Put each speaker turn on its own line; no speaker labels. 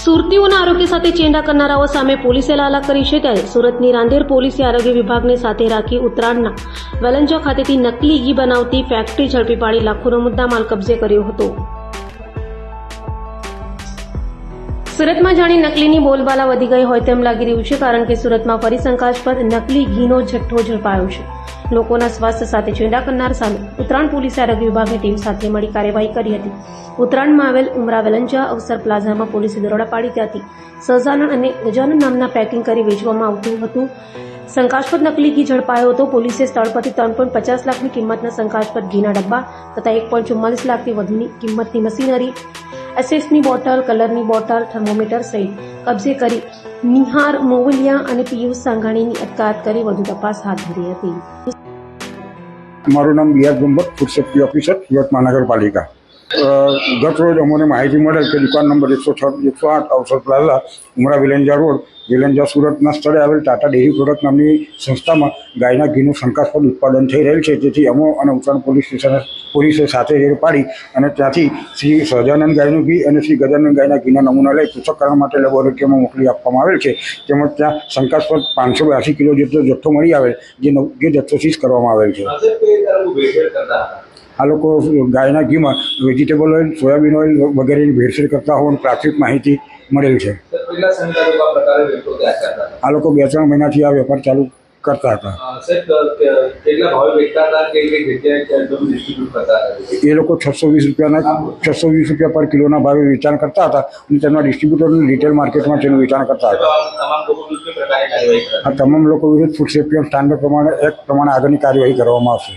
સુરતીઓના આરોગ્ય સાથે ચેંડા કરનારાઓ સામે પોલીસે લાલા કરી છે ત્યારે સુરતની રાંદેર પોલીસે આરોગ્ય વિભાગને સાથે રાખી ઉત્તરાયણના વેલંજા ખાતેથી નકલી ઘી બનાવતી ફેક્ટરી ઝડપી પાડી લાખોનો મુદ્દામાલ કબજે કર્યો હતો। સુરતમાં જાણે નકલીની બોલબાલા વધી ગઈ હોય તેમ લાગી રહ્યું છે, કારણ કે સુરતમાં ફરી શંકાસ્પદ નકલી ઘીનો જથ્થો ઝડપાયો છે। લોકોના સ્વાસ્થ્ય સાથે ચેંડા કરનાર સામે ઉત્તરાયણ પોલીસે આરોગ્ય વિભાગની ટીમ સાથે મળી કાર્યવાહી કરી હતી। ઉત્તરાયણમાં આવેલ ઉમરા વેલંજા અવસર પ્લાઝામાં પોલીસે દરોડા પાડી ત્યાંથી સહજાનંદ અને ગજાનંદ નામના પેકિંગ કરી વેચવામાં આવતું હતું શંકાસ્પદ નકલી ઘી ઝડપાયો હતો। પોલીસે સ્થળ પરથી 3.50 લાખની કિંમતના શંકાસ્પદ ઘીના ડબ્બા તથા 1.44 લાખથી વધુની કિંમતની મશીનરી, એસેસની બોટલ, કલરની બોટલ, થર્મોમીટર સહિત કબજે કરી નિહાર મોવલિયા અને પિયુષ સાંઘાણીની અટકાયત કરી વધુ તપાસ હાથ ધરી હતી।
મારું નામ B R Gumbat, food safety officer, Surat મહાનગરપાલિકા। ગત રોજ અમને માહિતી મળેલ કે દુકાન નંબર 108 અવસર પ્લાઝા, ઉમરા વેલંજા રોડ, વેલંજા સુરતના સ્થળે આવેલ ટાટા ડેરી પ્રોડક્ટ નામની સંસ્થામાં ગાયના ઘીનું શંકાસ્પદ ઉત્પાદન થઈ રહેલ છે। જેથી અમો અને ઉત્તરાયણ પોલીસે સાથે રેડ પાડી અને ત્યાંથી શ્રી સહજાનંદ ગાયનું ઘી અને શ્રી ગજાનંદ ગાયના ઘીના નમૂના લઈ પૃથ્થકરણ માટે લેબોરેટરીમાં મોકલી આપવામાં આવેલ છે। તેમજ ત્યાં શંકાસ્પદ 582 કિલો જેટલો જથ્થો મળી આવેલ, જે જથ્થો સીઝ કરવામાં આવેલ છે। આ લોકો ગાયના ઘીમાં વેજીટેબલ ઓઇલ, સોયાબીન ઓઇલ વગેરેની ભેળસેળ કરતા હોવાની પ્રાથમિક માહિતી મળેલ છે। આ લોકો 2-3 મહિનાથી આ વેપાર ચાલુ કરતા હતા। એ લોકો 620 રૂપિયા પર કિલોના ભાવે વેચાણ કરતા હતા અને તેમના ડિસ્ટ્રીબ્યુટરને રિટેલ માર્કેટમાં તેનું વેચાણ કરતા હતા। આ તમામ લોકો વિરુદ્ધ ફૂડ સેફ્ટી સ્ટાન્ડર્ડ પ્રમાણે એક્ટ પ્રમાણે આગળની કાર્યવાહી કરવામાં આવશે।